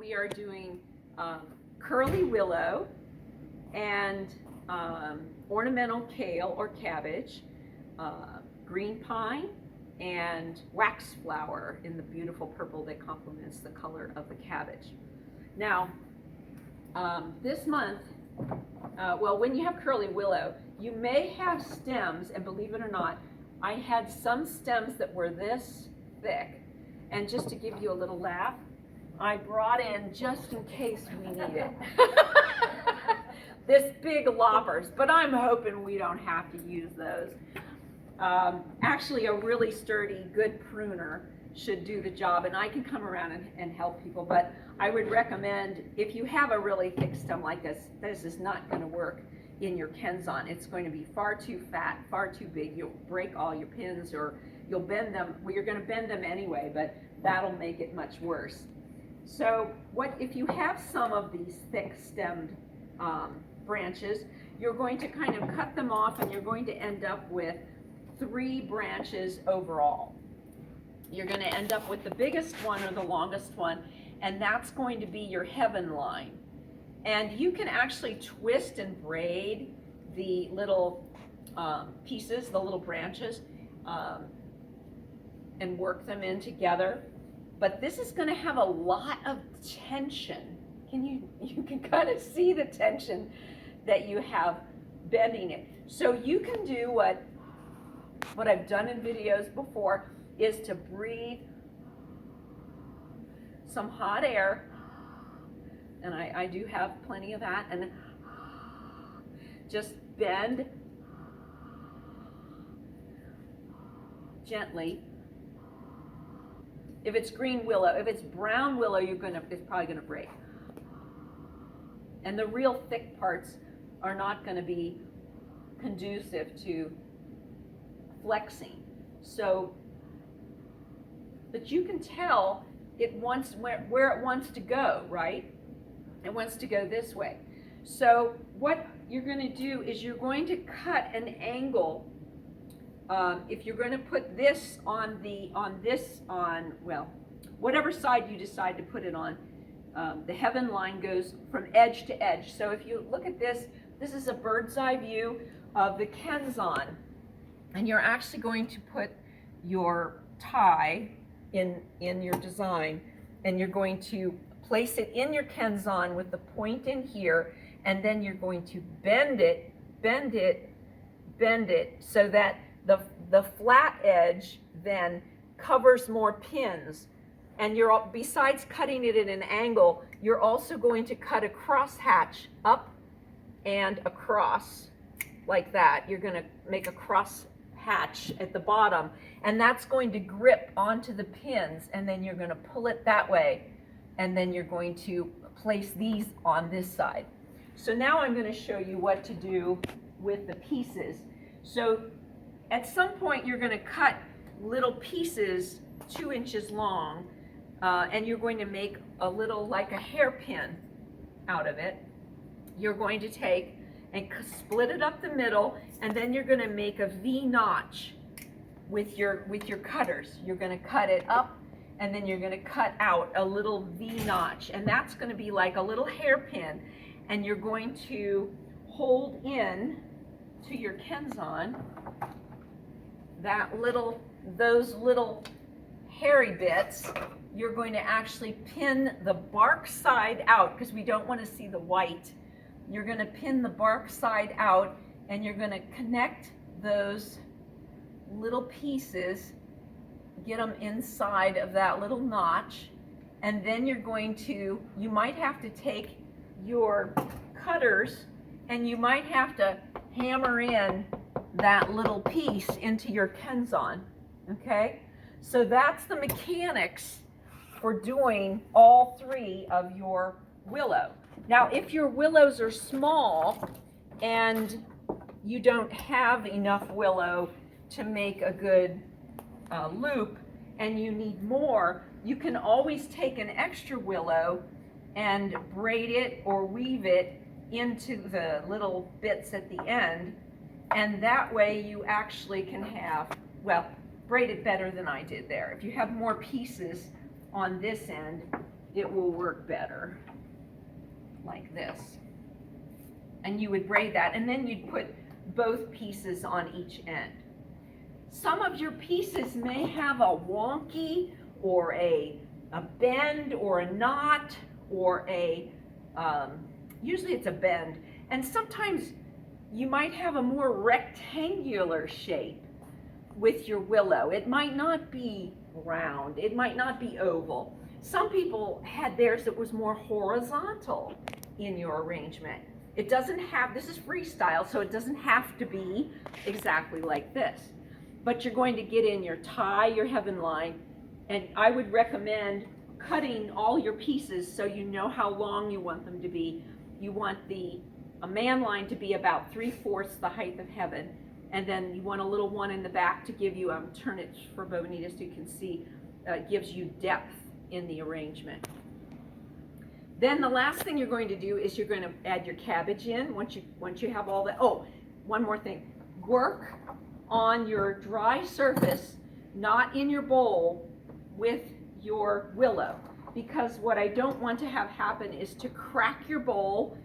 we are doing curly willow and ornamental kale or cabbage, green pine, and wax flower in the beautiful purple that complements the color of the cabbage. Now, this month, well, when you have curly willow, you may have stems, and believe it or not, I had some stems that were this thick. And just to give you a little laugh, I brought in, just in case we need it, this big loppers, but I'm hoping we don't have to use those. Actually, a really sturdy, good pruner should do the job, and I can come around and help people, but I would recommend, if you have a really thick stem like this is not going to work in your Kenzon. It's going to be far too fat, far too big. You'll break all your pins, or you'll bend them. Well, you're going to bend them anyway, but that'll make it much worse. So what if you have some of these thick stemmed branches, you're going to kind of cut them off, and you're going to end up with 3 branches overall. You're going to end up with the biggest one or the longest one, and that's going to be your heaven line. And you can actually twist and braid the little pieces, the little branches, and work them in together. But this is going to have a lot of tension. You can kind of see the tension that you have bending it. So you can do what I've done in videos before, is to breathe some hot air, and I do have plenty of that, and then just bend gently. If it's green willow, if it's brown willow, it's probably gonna break. And the real thick parts are not gonna be conducive to flexing. So, but you can tell it wants where it wants to go, right? It wants to go this way. So what you're going to do is you're going to cut an angle. If you're going to put this on well, whatever side you decide to put it on, the heaven line goes from edge to edge. So if you look at this, this is a bird's eye view of the Kenzon, and you're actually going to put your tie in your design, and you're going to place it in your Kenzon with the point in here, and then you're going to bend it so that the flat edge then covers more pins. And besides cutting it at an angle, you're also going to cut a cross hatch up and across like that. You're going to make a cross hatch at the bottom, and that's going to grip onto the pins, and then you're going to pull it that way, and then you're going to place these on this side. So now I'm going to show you what to do with the pieces. So at some point you're going to cut little pieces 2 inches long, and you're going to make a little, like a hairpin out of it. You're going to take and split it up the middle, and then you're going to make a V notch with your cutters. You're going to cut it up, and then you're going to cut out a little V notch, and that's going to be like a little hairpin, and you're going to hold in to your Kenzon those little hairy bits. You're going to actually pin the bark side out, because we don't want to see the white. You're going to pin the bark side out, and you're going to connect those little pieces, get them inside of that little notch, and then you're going to, you might have to take your cutters, and you might have to hammer in that little piece into your Kenzon, okay? So that's the mechanics for doing all 3 of your willow. Now, if your willows are small and you don't have enough willow to make a good loop, and you need more, you can always take an extra willow and braid it or weave it into the little bits at the end, and that way you actually can have, well, braid it better than I did there. If you have more pieces on this end, it will work better, like this. And you would braid that, and then you'd put both pieces on each end. Some of your pieces may have a wonky or a bend or a knot or usually it's a bend, and sometimes you might have a more rectangular shape with your willow. It might not be round, it might not be oval. Some people had theirs that was more horizontal in your arrangement. It doesn't have, this is freestyle, so it doesn't have to be exactly like this. But you're going to get in your tie, your heaven line, and I would recommend cutting all your pieces so you know how long you want them to be. You want a man line to be about 3/4 the height of heaven, and then you want a little one in the back to give you, turn it for Bonita so you can see, gives you depth in the arrangement. Then the last thing you're going to do is you're going to add your cabbage in once you have all that. Oh, one more thing. Work on your dry surface, not in your bowl, with your willow. Because what I don't want to have happen is to crack your bowl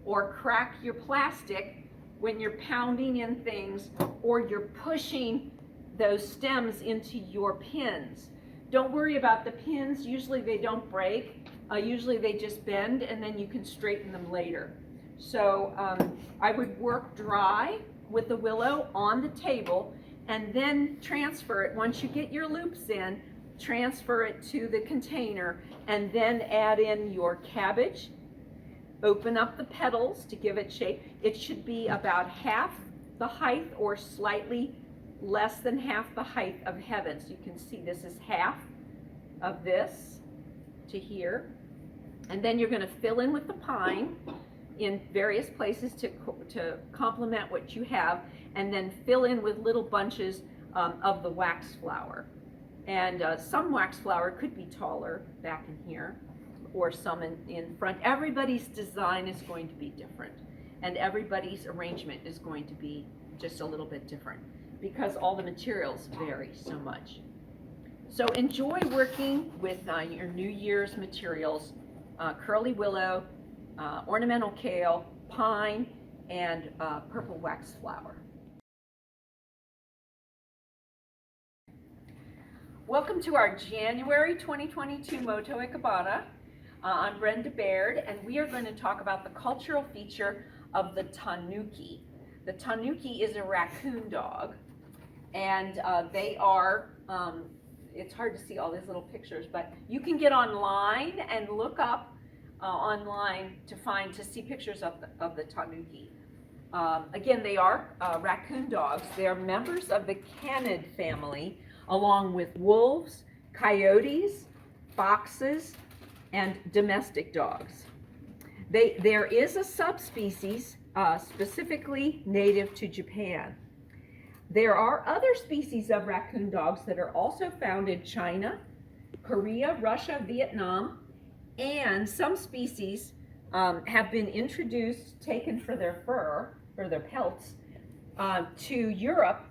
or crack your plastic when you're pounding in things or you're pushing those stems into your pins. Don't worry about the pins. Usually they don't break. Usually they just bend, and then you can straighten them later. So I would work dry with the willow on the table, and then transfer it. Once you get your loops in, transfer it to the container, and then add in your cabbage. Open up the petals to give it shape. It should be about half the height or slightly less than half the height of heaven. So you can see this is half of this to here. And then you're going to fill in with the pine in various places to complement what you have, and then fill in with little bunches of the wax flower. And some wax flower could be taller back in here, or some in front. Everybody's design is going to be different, and everybody's arrangement is going to be just a little bit different because all the materials vary so much. So enjoy working with your New Year's materials. Curly willow, ornamental kale, pine, and purple wax flower. Welcome to our January 2022 Moto Ikebana. I'm Brenda Baird, and we are going to talk about the cultural feature of the tanuki. The tanuki is a raccoon dog, and they are, it's hard to see all these little pictures, but you can get online and look up online to see pictures of the tanuki. Again, they are raccoon dogs. They are members of the canid family, along with wolves, coyotes, foxes, and domestic dogs. There is a subspecies specifically native to Japan. There are other species of raccoon dogs that are also found in China, Korea, Russia, Vietnam, and some species have been introduced, taken for their fur, or their pelts, to Europe.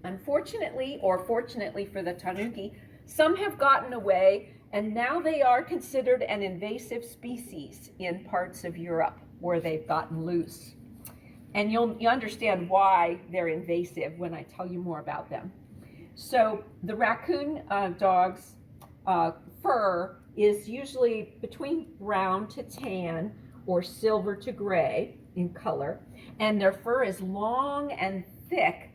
Unfortunately, or fortunately for the tanuki, some have gotten away, and now they are considered an invasive species in parts of Europe where they've gotten loose. And you'll understand why they're invasive when I tell you more about them. So the raccoon dog's fur is usually between brown to tan or silver to gray in color, and their fur is long and thick,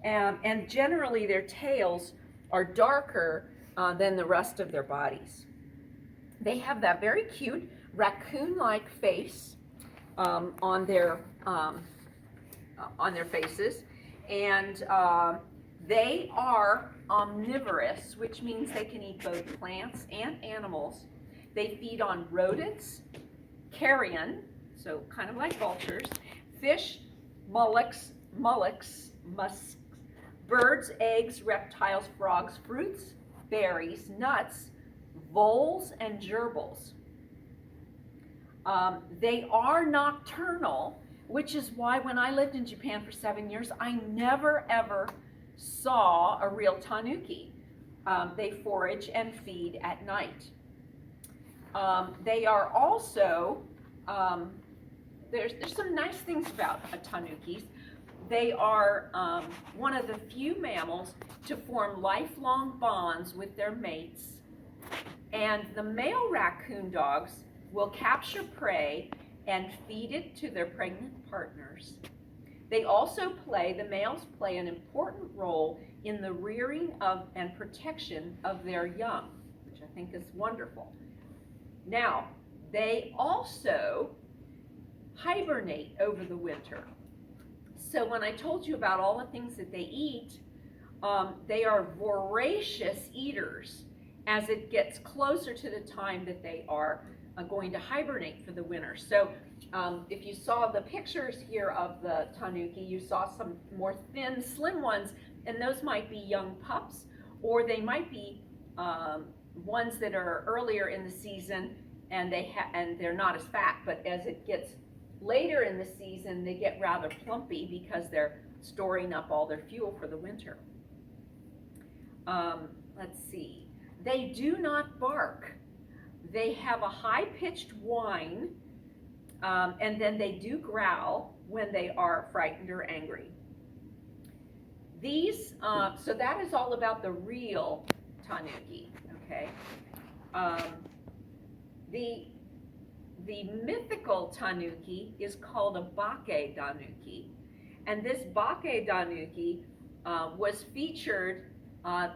and generally their tails are darker than the rest of their bodies. They have that very cute raccoon-like face on their faces, and they are omnivorous, which means they can eat both plants and animals. They feed on rodents, carrion, so kind of like vultures, fish, mollusks, birds, eggs, reptiles, frogs, fruits, berries, nuts, voles, and gerbils. They are nocturnal, which is why when I lived in Japan for 7 years, I never ever saw a real tanuki. They forage and feed at night. They are also, there's some nice things about tanukis. They are one of the few mammals to form lifelong bonds with their mates. And the male raccoon dogs will capture prey and feed it to their pregnant partners. The males play an important role in the rearing of and protection of their young, which I think is wonderful. Now, they also hibernate over the winter. So when I told you about all the things that they eat, they are voracious eaters as it gets closer to the time that they are going to hibernate for the winter. So if you saw the pictures here of the tanuki, you saw some more thin, slim ones, and those might be young pups, or they might be ones that are earlier in the season and they're not as fat, but as it gets later in the season, they get rather plumpy because they're storing up all their fuel for the winter. Let's see. They do not bark. They have a high-pitched whine, and then they do growl when they are frightened or angry. So that is all about the real tanuki, okay? The mythical tanuki is called a bake tanuki, and this bake tanuki was featured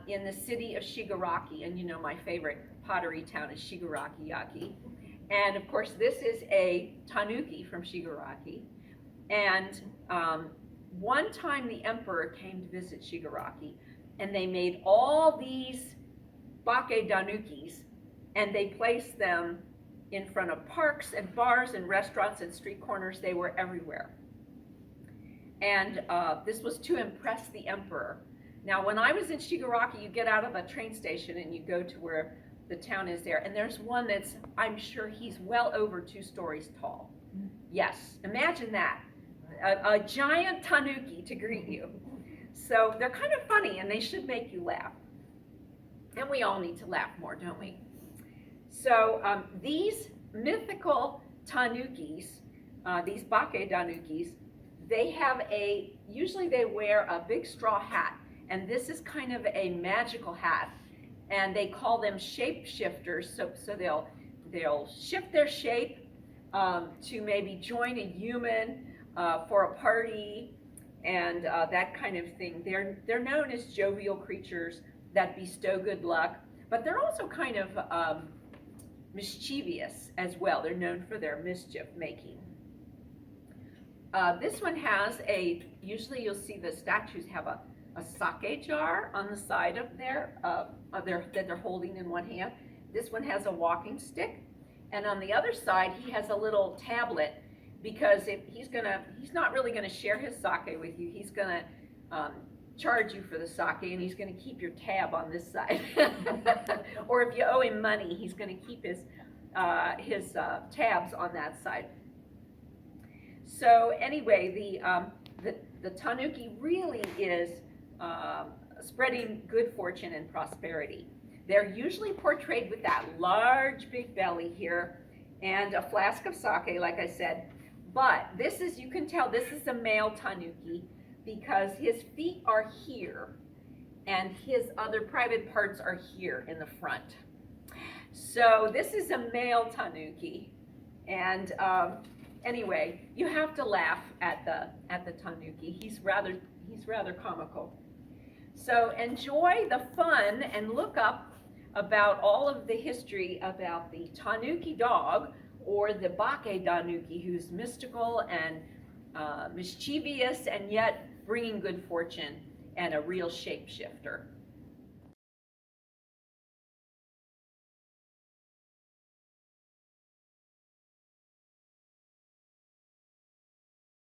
in the city of Shigaraki, and you know my favorite pottery town is Shigaraki. And of course this is a tanuki from Shigaraki, and one time the emperor came to visit Shigaraki, and they made all these bake tanukis, and they placed them in front of parks and bars and restaurants and street corners. They were everywhere. And this was to impress the emperor. Now, when I was in Shigaraki, you get out of a train station and you go to where the town is there, and there's one that's, I'm sure he's well over 2 stories tall. Yes, imagine that. A giant tanuki to greet you. So they're kind of funny, and they should make you laugh. And we all need to laugh more, don't we? So these mythical tanukis, these bake tanukis, usually they wear a big straw hat, and this is kind of a magical hat, and they call them shapeshifters. So they'll shift their shape to maybe join a human for a party, and that kind of thing. They're known as jovial creatures that bestow good luck, but they're also kind of mischievous as well. They're known for their mischief making. This one has usually you'll see the statues have a sake jar on the side of that they're holding in one hand. This one has a walking stick, and on the other side he has a little tablet, because if he's not really gonna share his sake with you. He's gonna charge you for the sake, and he's gonna keep your tab on this side. Or if you owe him money, he's gonna keep his tabs on that side. So anyway, the tanuki really is spreading good fortune and prosperity. They're usually portrayed with that large big belly here and a flask of sake, like I said. But this is, you can tell this is a male tanuki because his feet are here and his other private parts are here in the front. So this is a male tanuki, and anyway, you have to laugh at the tanuki. He's rather comical. So enjoy the fun and look up about all of the history about the tanuki dog, or the bake tanuki, who's mystical and mischievous and yet bringing good fortune and a real shapeshifter.